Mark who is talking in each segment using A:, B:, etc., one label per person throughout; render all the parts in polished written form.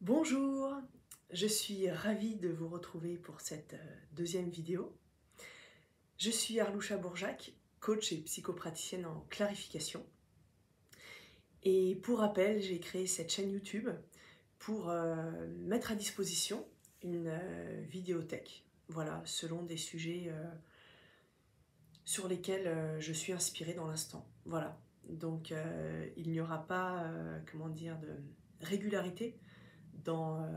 A: Bonjour, je suis ravie de vous retrouver pour cette deuxième vidéo. Je suis Arloucha Bourjac, coach et psychopraticienne en clarification. Et pour rappel, j'ai créé cette chaîne YouTube pour mettre à disposition une vidéothèque. Voilà, selon des sujets sur lesquels je suis inspirée dans l'instant. Voilà, donc il n'y aura pas, comment dire, de régularité dans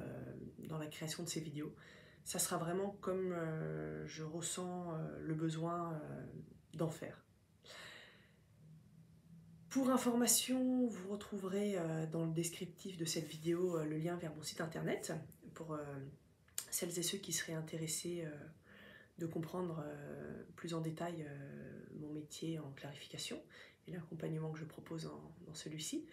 A: la création de ces vidéos. Ça sera vraiment comme je ressens le besoin d'en faire. Pour information, vous retrouverez dans le descriptif de cette vidéo le lien vers mon site internet pour celles et ceux qui seraient intéressés de comprendre plus en détail mon métier en clarification et l'accompagnement que je propose dans celui-ci.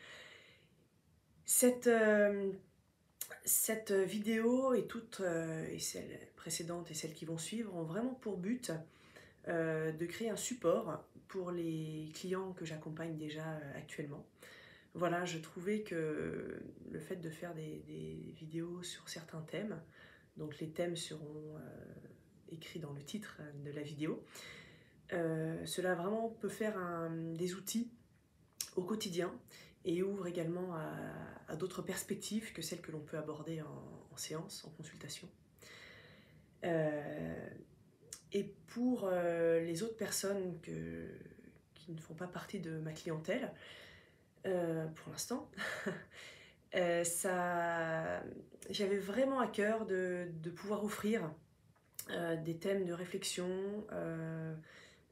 A: Cette vidéo et toutes, et celles précédentes et celles qui vont suivre, ont vraiment pour but de créer un support pour les clients que j'accompagne déjà actuellement. Voilà, je trouvais que le fait de faire des vidéos sur certains thèmes, donc les thèmes seront écrits dans le titre de la vidéo, cela vraiment peut faire des outils au quotidien et ouvre également à d'autres perspectives que celles que l'on peut aborder en séance, en consultation. Et pour les autres personnes qui ne font pas partie de ma clientèle, pour l'instant, j'avais vraiment à cœur de pouvoir offrir des thèmes de réflexion,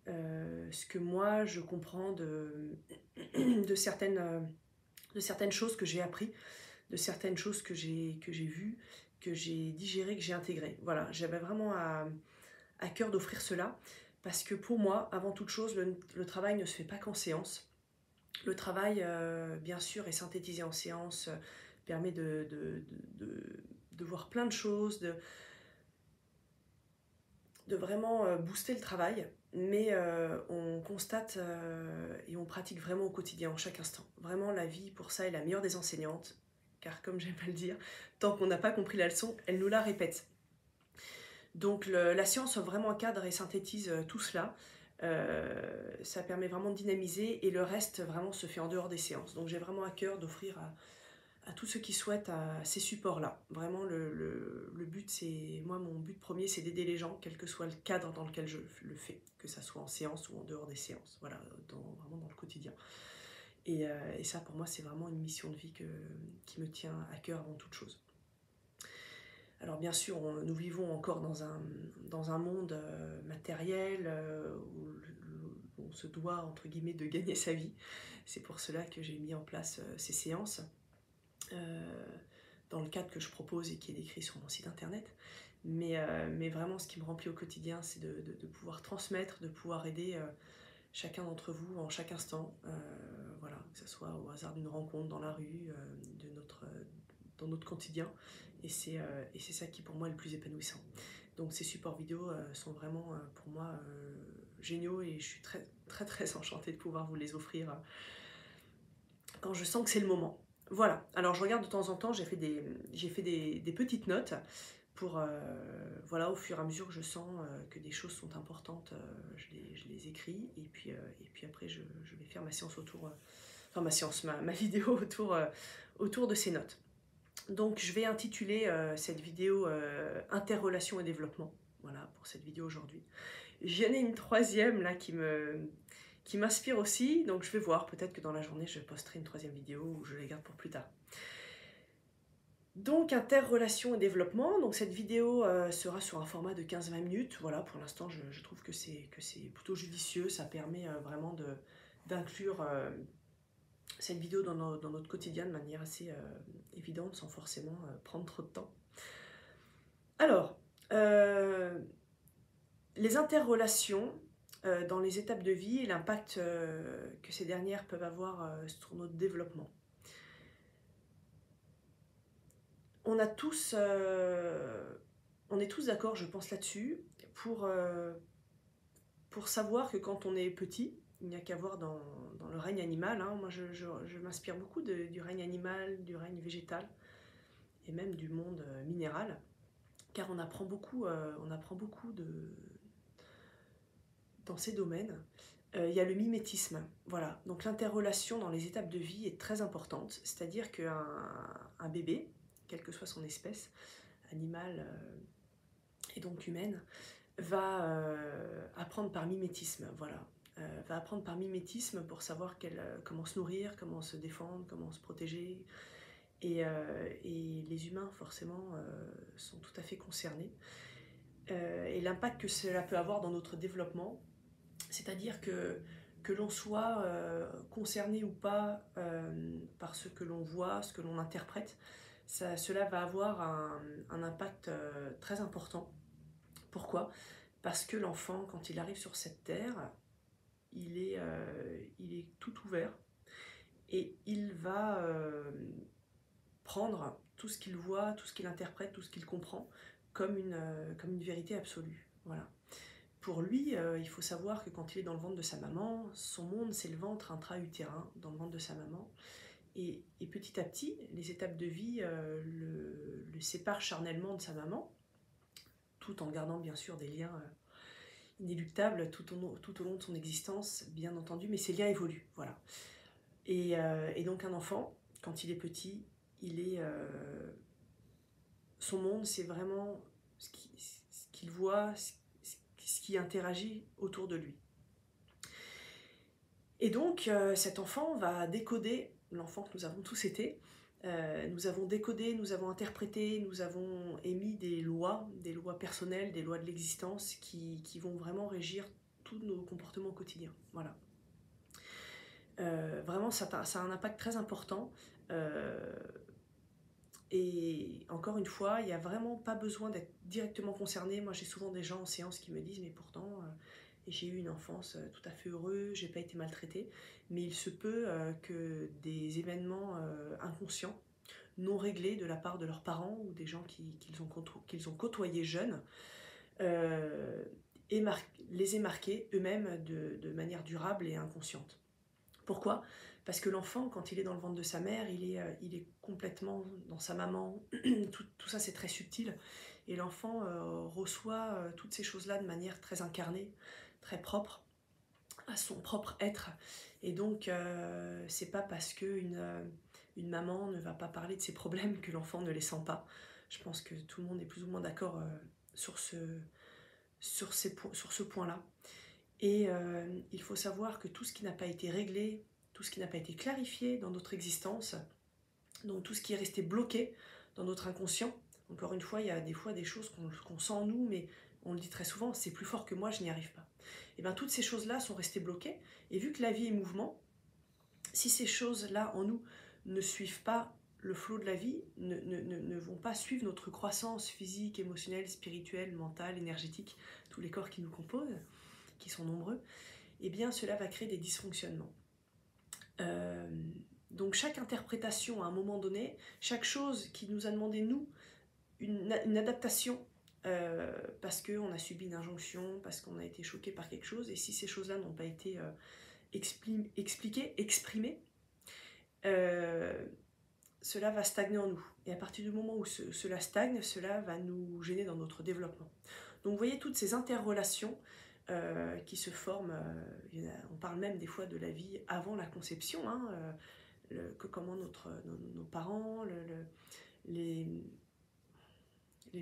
A: ce que moi je comprends de certaines choses que j'ai appris, de certaines choses que j'ai vues, que j'ai digérées, que j'ai intégrées. Voilà, j'avais vraiment à cœur d'offrir cela, parce que pour moi, avant toute chose, le travail ne se fait pas qu'en séance. Le travail, bien sûr, est synthétisé en séance, permet de voir plein de choses, de vraiment booster le travail, mais on constate et on pratique vraiment au quotidien, en chaque instant. Vraiment, la vie, pour ça, est la meilleure des enseignantes, car comme j'aime à le dire, tant qu'on n'a pas compris la leçon, elle nous la répète. Donc la science vraiment encadre et synthétise tout cela. Ça permet vraiment de dynamiser et le reste vraiment se fait en dehors des séances. Donc j'ai vraiment à cœur d'offrir à tous ceux qui souhaitent ces supports-là. Vraiment le but, c'est, moi mon but premier, c'est d'aider les gens, quel que soit le cadre dans lequel je le fais, que ça soit en séance ou en dehors des séances, voilà, vraiment dans le quotidien. Et ça pour moi c'est vraiment une mission de vie qui me tient à cœur avant toute chose. Alors bien sûr, nous vivons encore dans un monde matériel où on se doit, entre guillemets, de gagner sa vie. C'est pour cela que j'ai mis en place ces séances dans le cadre que je propose et qui est décrit sur mon site internet. Mais vraiment, ce qui me remplit au quotidien, c'est de pouvoir transmettre, de pouvoir aider chacun d'entre vous en chaque instant. Voilà, que ce soit au hasard d'une rencontre dans la rue, dans notre quotidien. Et c'est ça qui pour moi est le plus épanouissant. Donc ces supports vidéo sont vraiment pour moi géniaux et je suis très très très enchantée de pouvoir vous les offrir quand je sens que c'est le moment. Voilà, alors je regarde de temps en temps, j'ai fait des petites notes pour, voilà, au fur et à mesure que je sens que des choses sont importantes, je les écris et puis après je vais faire ma séance autour, enfin ma vidéo autour de ces notes. Donc je vais intituler cette vidéo Interrelation et développement, voilà pour cette vidéo aujourd'hui. J'en ai une troisième là qui m'inspire aussi, donc je vais voir, peut-être que dans la journée je posterai une troisième vidéo ou je les garde pour plus tard. Donc interrelation et développement, donc cette vidéo sera sur un format de 15-20 minutes, voilà pour l'instant je trouve que c'est plutôt judicieux, ça permet vraiment d'inclure cette vidéo dans notre quotidien de manière assez évidente sans forcément prendre trop de temps. Alors, les interrelations dans les étapes de vie et l'impact que ces dernières peuvent avoir sur notre développement. On est tous d'accord, je pense, là-dessus, pour savoir que quand on est petit, il n'y a qu'à voir dans le règne animal, hein. Moi je m'inspire beaucoup du règne animal, du règne végétal, et même du monde minéral, car on apprend beaucoup dans ces domaines. Il y a le mimétisme, voilà. Donc l'interrelation dans les étapes de vie est très importante, c'est-à-dire qu'un bébé, quelle que soit son espèce, animale et donc humaine, va apprendre par mimétisme, voilà. Va apprendre par mimétisme pour savoir comment se nourrir, comment se défendre, comment se protéger. Et les humains, forcément, sont tout à fait concernés. Et l'impact que cela peut avoir dans notre développement, c'est-à-dire que l'on soit concerné ou pas par ce que l'on voit, ce que l'on interprète, cela va avoir un impact très important. Pourquoi? Parce que l'enfant, quand il arrive sur cette terre, il est tout ouvert et il va prendre tout ce qu'il voit, tout ce qu'il interprète, tout ce qu'il comprend comme une vérité absolue. Voilà. Pour lui, il faut savoir que quand il est dans le ventre de sa maman, son monde c'est le ventre intra-utérin, dans le ventre de sa maman. Et petit à petit, les étapes de vie le séparent charnellement de sa maman, tout en gardant bien sûr des liens inéluctables tout au long de son existence, bien entendu, mais ces liens évoluent. Voilà. Et donc un enfant, quand il est petit, son monde, c'est vraiment ce qu'il voit, ce qui interagit autour de lui. Et donc cet enfant va décoder l'enfant que nous avons tous été. Nous avons décodé, nous avons interprété, nous avons émis des lois personnelles, des lois de l'existence qui vont vraiment régir tous nos comportements quotidiens. Voilà. Vraiment, ça a un impact très important. Et encore une fois, il n'y a vraiment pas besoin d'être directement concerné. Moi, j'ai souvent des gens en séance qui me disent « mais pourtant, j'ai eu une enfance tout à fait heureuse, j'ai pas été maltraitée ». Mais il se peut que des événements inconscients, non réglés de la part de leurs parents ou des gens qu'ils ont côtoyés jeunes, les aient marqués eux-mêmes de manière durable et inconsciente. Pourquoi? Parce que l'enfant, quand il est dans le ventre de sa mère, il est complètement dans sa maman. Tout ça, c'est très subtil. Et l'enfant reçoit toutes ces choses-là de manière très incarnée, très propre, à son propre être. Et donc, c'est pas parce qu'une maman ne va pas parler de ses problèmes que l'enfant ne les sent pas. Je pense que tout le monde est plus ou moins d'accord sur ce point-là. Et il faut savoir que tout ce qui n'a pas été réglé, tout ce qui n'a pas été clarifié dans notre existence, donc tout ce qui est resté bloqué dans notre inconscient, encore une fois, il y a des fois des choses qu'on sent en nous, mais on le dit très souvent, c'est plus fort que moi, je n'y arrive pas. Et bien toutes ces choses-là sont restées bloquées, et vu que la vie est mouvement, si ces choses-là en nous ne suivent pas le flot de la vie, ne vont pas suivre notre croissance physique, émotionnelle, spirituelle, mentale, énergétique, tous les corps qui nous composent, qui sont nombreux, eh bien cela va créer des dysfonctionnements. Donc chaque interprétation à un moment donné, chaque chose qui nous a demandé, nous, une adaptation, parce qu'on a subi une injonction, parce qu'on a été choqué par quelque chose, et si ces choses-là n'ont pas été expliquées, exprimées, cela va stagner en nous. Et à partir du moment où cela stagne, cela va nous gêner dans notre développement. Donc vous voyez toutes ces interrelations qui se forment, on parle même des fois de la vie avant la conception, hein, comment nos parents, les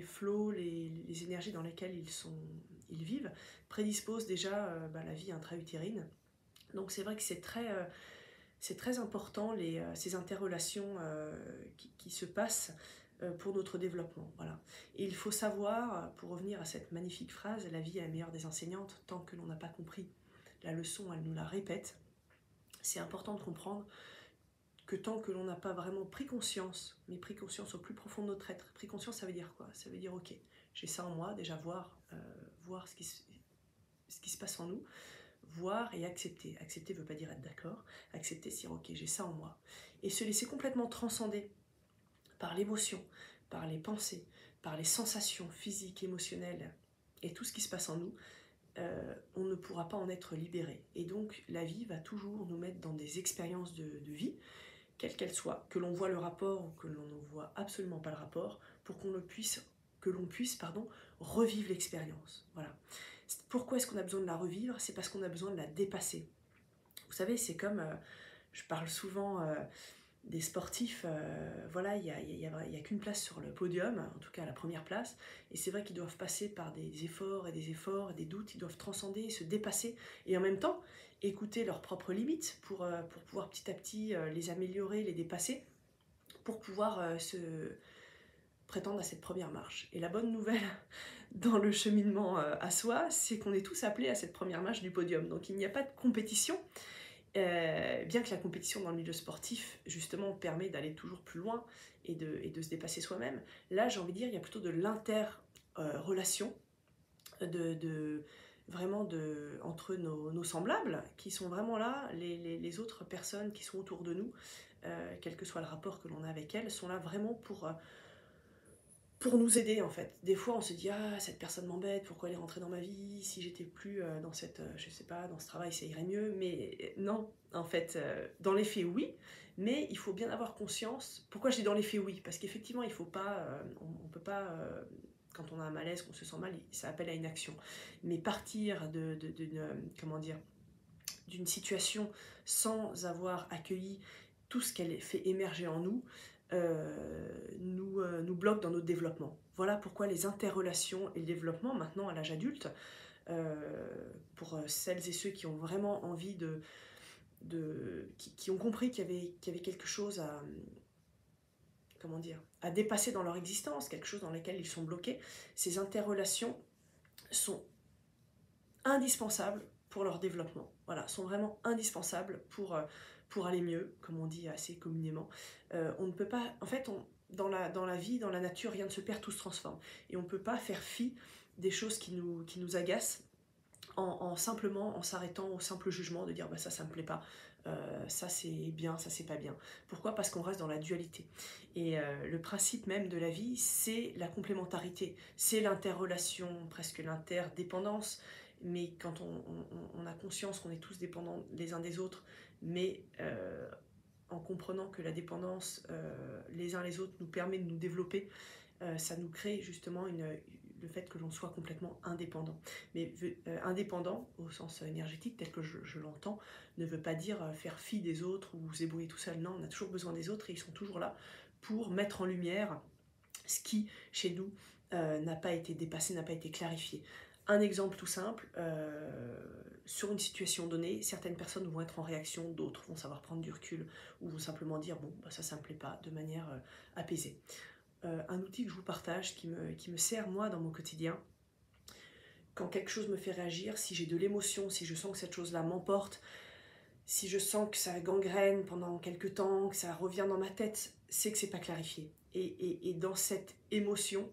A: flots, les énergies dans lesquelles ils vivent, prédisposent déjà la vie intra-utérine. Donc c'est vrai que c'est très important ces interrelations qui se passent pour notre développement. Voilà. Et il faut savoir, pour revenir à cette magnifique phrase, la vie est la meilleure des enseignantes, tant que l'on n'a pas compris la leçon, elle nous la répète. C'est important de comprendre que tant que l'on n'a pas vraiment pris conscience, mais pris conscience au plus profond de notre être, pris conscience ça veut dire quoi? Ça veut dire ok, j'ai ça en moi, déjà voir ce qui se passe en nous, voir et accepter. Accepter ne veut pas dire être d'accord, accepter c'est dire ok, j'ai ça en moi. Et se laisser complètement transcender par l'émotion, par les pensées, par les sensations physiques, émotionnelles et tout ce qui se passe en nous, on ne pourra pas en être libéré. Et donc la vie va toujours nous mettre dans des expériences de vie quelle qu'elle soit, que l'on voit le rapport ou que l'on ne voit absolument pas le rapport, pour que l'on puisse revivre l'expérience. Voilà. Pourquoi est-ce qu'on a besoin de la revivre? C'est parce qu'on a besoin de la dépasser. Vous savez, c'est comme, je parle souvent des sportifs, voilà, il y a qu'une place sur le podium, en tout cas à la première place, et c'est vrai qu'ils doivent passer par des efforts et des efforts et des doutes, ils doivent transcender, se dépasser, et en même temps écouter leurs propres limites pour pouvoir petit à petit les améliorer, les dépasser, pour pouvoir se prétendre à cette première marche. Et la bonne nouvelle dans le cheminement à soi, c'est qu'on est tous appelés à cette première marche du podium, donc il n'y a pas de compétition. Bien que la compétition dans le milieu sportif, justement, permet d'aller toujours plus loin et de se dépasser soi-même, là, j'ai envie de dire, il y a plutôt de l'inter-relation, vraiment entre nos semblables, qui sont vraiment là, les autres personnes qui sont autour de nous, quel que soit le rapport que l'on a avec elles, sont là vraiment pour nous aider en fait. Des fois on se dit ah cette personne m'embête, pourquoi elle est rentrée dans ma vie, si j'étais plus dans cette, je sais pas, dans ce travail ça irait mieux, mais non, en fait, dans les faits oui, mais il faut bien avoir conscience, pourquoi je dis dans les faits oui, parce qu'effectivement il faut pas, on peut pas, quand on a un malaise, qu'on se sent mal, ça appelle à une action, mais partir comment dire, d'une situation sans avoir accueilli tout ce qu'elle fait émerger en nous, nous bloque dans notre développement. Voilà pourquoi les interrelations et le développement, maintenant à l'âge adulte, pour celles et ceux qui ont vraiment envie qui ont compris qu'il y avait quelque chose à, comment dire, à dépasser dans leur existence, quelque chose dans lequel ils sont bloqués, ces interrelations sont indispensables pour leur développement. Voilà, sont vraiment indispensables pour aller mieux, comme on dit assez communément. On ne peut pas, en fait, dans la vie, dans la nature, rien ne se perd, tout se transforme. Et on ne peut pas faire fi des choses qui nous agacent simplement en s'arrêtant au simple jugement de dire bah ça me plaît pas, ça c'est bien, ça c'est pas bien. Pourquoi? Parce qu'on reste dans la dualité. Et le principe même de la vie, c'est la complémentarité, c'est l'interrelation, presque l'interdépendance. Mais quand on a conscience qu'on est tous dépendants les uns des autres, mais en comprenant que la dépendance les uns les autres nous permet de nous développer, ça nous crée justement le fait que l'on soit complètement indépendant. Mais indépendant, au sens énergétique, tel que je l'entends, ne veut pas dire faire fi des autres ou se débrouiller tout seul. Non, on a toujours besoin des autres et ils sont toujours là pour mettre en lumière ce qui, chez nous, n'a pas été dépassé, n'a pas été clarifié. Un exemple tout simple, sur une situation donnée, certaines personnes vont être en réaction, d'autres vont savoir prendre du recul ou vont simplement dire bon, bah ça me plaît pas, de manière apaisée. Un outil que je vous partage qui me sert moi dans mon quotidien, quand quelque chose me fait réagir, si j'ai de l'émotion, si je sens que cette chose-là m'emporte, si je sens que ça gangrène pendant quelques temps, que ça revient dans ma tête, c'est que c'est pas clarifié. Et dans cette émotion,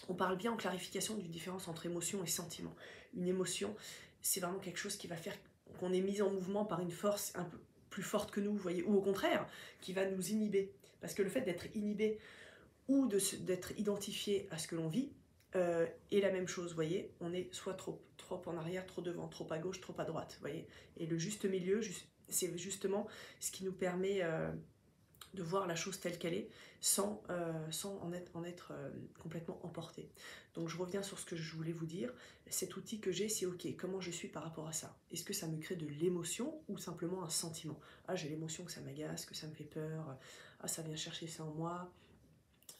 A: on parle bien en clarification d'une différence entre émotion et sentiment. Une émotion, c'est vraiment quelque chose qui va faire qu'on est mis en mouvement par une force un peu plus forte que nous, vous voyez, ou au contraire, qui va nous inhiber. Parce que le fait d'être inhibé ou d'être identifié à ce que l'on vit est la même chose, vous voyez. On est soit trop en arrière, trop devant, trop à gauche, trop à droite, vous voyez. Et le juste milieu, c'est justement ce qui nous permet de voir la chose telle qu'elle est, sans en être complètement emporté. Donc je reviens sur ce que je voulais vous dire. Cet outil que j'ai, c'est ok, comment je suis par rapport à ça? Est-ce que ça me crée de l'émotion ou simplement un sentiment? Ah, j'ai l'émotion que ça m'agace, que ça me fait peur, ah, ça vient chercher ça en moi,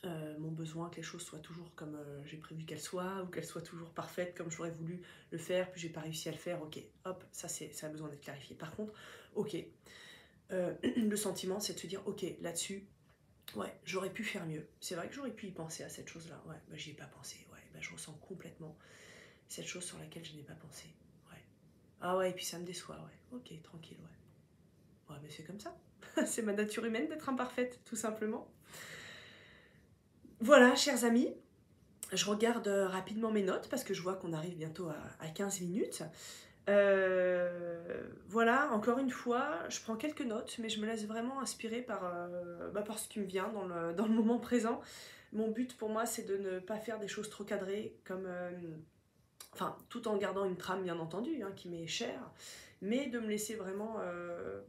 A: mon besoin que les choses soient toujours comme j'ai prévu qu'elles soient, ou qu'elles soient toujours parfaites comme j'aurais voulu le faire, puis j'ai pas réussi à le faire, ok, hop, ça a besoin d'être clarifié. Par contre, ok, le sentiment, c'est de se dire, ok, là-dessus, ouais, j'aurais pu faire mieux. C'est vrai que j'aurais pu y penser à cette chose-là. Ouais, bah, j'y ai pas pensé. Ouais, bah, je ressens complètement cette chose sur laquelle je n'ai pas pensé. Ouais. Ah ouais, et puis ça me déçoit. Ouais. Ok, tranquille. Ouais. Ouais, mais c'est comme ça. C'est ma nature humaine d'être imparfaite, tout simplement. Voilà, chers amis. Je regarde rapidement mes notes parce que je vois qu'on arrive bientôt à 15 minutes. Voilà, encore une fois, je prends quelques notes, mais je me laisse vraiment inspirer par ce qui me vient dans le moment présent. Mon but pour moi, c'est de ne pas faire des choses trop cadrées, enfin, tout en gardant une trame bien entendu, hein, qui m'est chère, mais de me laisser vraiment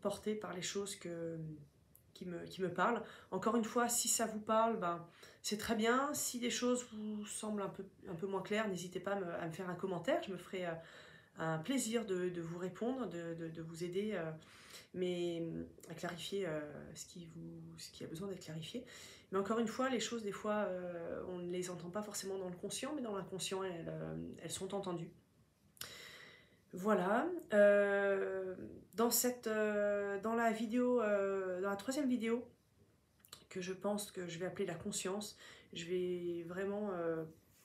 A: porter par les choses qui qui me parlent. Encore une fois, si ça vous parle, ben, c'est très bien. Si des choses vous semblent un peu moins claires, n'hésitez pas à me faire un commentaire. Je me ferai un plaisir de vous répondre, de vous aider, mais à clarifier ce qui a besoin d'être clarifié. Mais encore une fois, les choses, des fois, on ne les entend pas forcément dans le conscient, mais dans l'inconscient, elles sont entendues. Voilà. Dans la vidéo, dans la troisième vidéo, que je pense que je vais appeler la conscience, je vais vraiment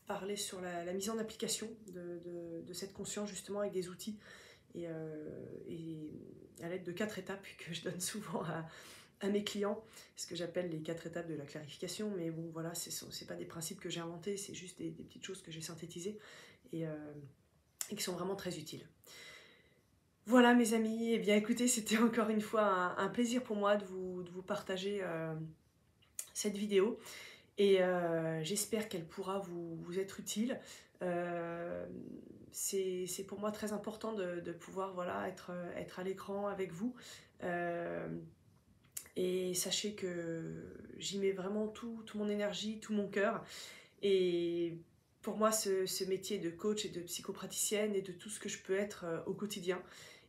A: parler sur la mise en application de cette conscience, justement, avec des outils et à l'aide de 4 étapes que je donne souvent à mes clients, ce que j'appelle les 4 étapes de la clarification. Mais bon, voilà, c'est pas des principes que j'ai inventés, c'est juste des petites choses que j'ai synthétisées et qui sont vraiment très utiles. Voilà mes amis, eh bien écoutez, c'était encore une fois un plaisir pour moi de vous partager cette vidéo et j'espère qu'elle pourra vous être utile. C'est pour moi très important de pouvoir, voilà, être à l'écran avec vous. Et sachez que j'y mets vraiment toute mon énergie, tout mon cœur. Et pour moi, ce métier de coach et de psychopraticienne et de tout ce que je peux être au quotidien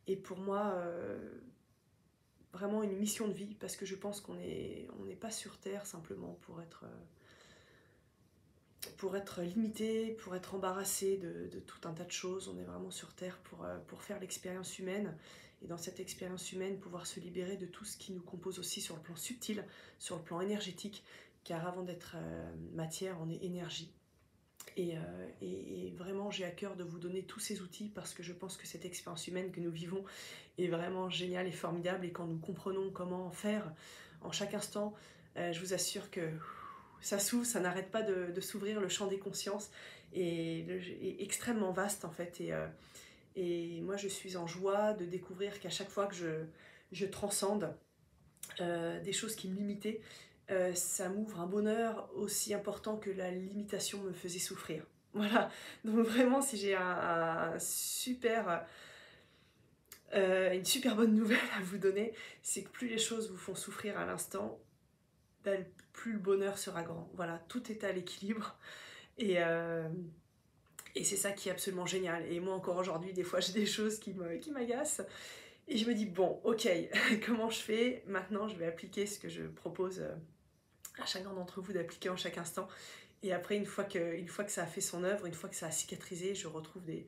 A: est pour moi vraiment une mission de vie, parce que je pense qu'on n'est pas sur Terre simplement pour être limité, pour être embarrassé de tout un tas de choses. On est vraiment sur Terre pour faire l'expérience humaine, et dans cette expérience humaine, pouvoir se libérer de tout ce qui nous compose aussi sur le plan subtil, sur le plan énergétique, car avant d'être matière, on est énergie. Et vraiment, j'ai à cœur de vous donner tous ces outils, parce que je pense que cette expérience humaine que nous vivons est vraiment géniale et formidable, et quand nous comprenons comment faire en chaque instant, je vous assure que ça s'ouvre, ça n'arrête pas de s'ouvrir. Le champ des consciences est extrêmement vaste en fait, et moi je suis en joie de découvrir qu'à chaque fois que je transcende des choses qui me limitaient, ça m'ouvre un bonheur aussi important que la limitation me faisait souffrir. Voilà, donc vraiment, si j'ai une super bonne nouvelle à vous donner, c'est que plus les choses vous font souffrir à l'instant, plus le bonheur sera grand. Voilà, tout est à l'équilibre, et c'est ça qui est absolument génial. Et moi encore aujourd'hui, des fois j'ai des choses qui m'agacent, et je me dis bon, ok, comment je fais? Maintenant je vais appliquer ce que je propose à chacun d'entre vous d'appliquer en chaque instant. Et après, une fois que ça a fait son œuvre, une fois que ça a cicatrisé, je retrouve des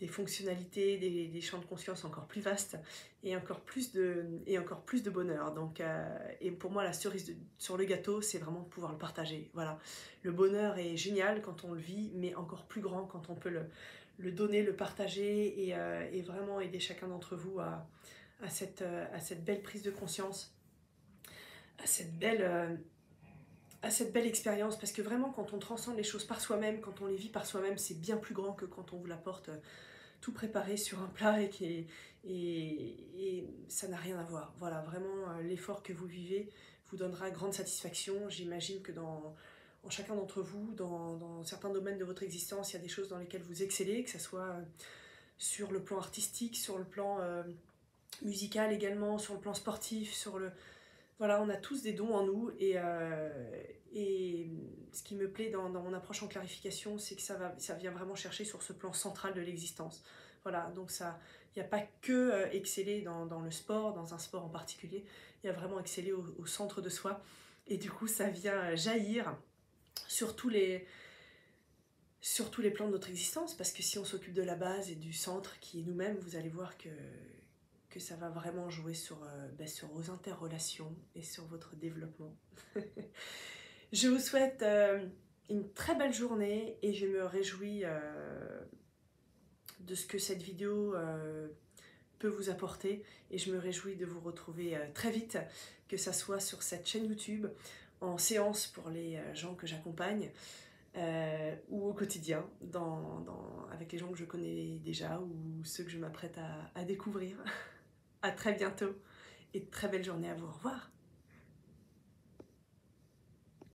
A: fonctionnalités, des champs de conscience encore plus vastes, et encore plus de bonheur. Donc, et pour moi, la cerise sur le gâteau, c'est vraiment de pouvoir le partager. Voilà. Le bonheur est génial quand on le vit, mais encore plus grand quand on peut le donner, le partager, et vraiment aider chacun d'entre vous à cette belle prise de conscience, à cette belle expérience. Parce que vraiment, quand on transcende les choses par soi-même, quand on les vit par soi-même, c'est bien plus grand que quand on vous l'apporte tout préparé sur un plat, et ça n'a rien à voir. Voilà, vraiment, l'effort que vous vivez vous donnera grande satisfaction. J'imagine que en chacun d'entre vous, dans certains domaines de votre existence, il y a des choses dans lesquelles vous excellez, que ce soit sur le plan artistique, sur le plan musical également, sur le plan sportif, voilà, on a tous des dons en nous, et ce qui me plaît dans mon approche en clarification, c'est que ça vient vraiment chercher sur ce plan central de l'existence. Voilà, donc il n'y a pas que exceller dans le sport, dans un sport en particulier, il y a vraiment exceller au centre de soi, et du coup ça vient jaillir sur tous les plans de notre existence, parce que si on s'occupe de la base et du centre qui est nous-mêmes, vous allez voir que ça va vraiment jouer sur vos interrelations et sur votre développement. Je vous souhaite une très belle journée, et je me réjouis de ce que cette vidéo peut vous apporter, et je me réjouis de vous retrouver très vite, que ça soit sur cette chaîne YouTube, en séance pour les gens que j'accompagne, ou au quotidien avec les gens que je connais déjà, ou ceux que je m'apprête à découvrir. À très bientôt, et très belle journée à vous. Au revoir.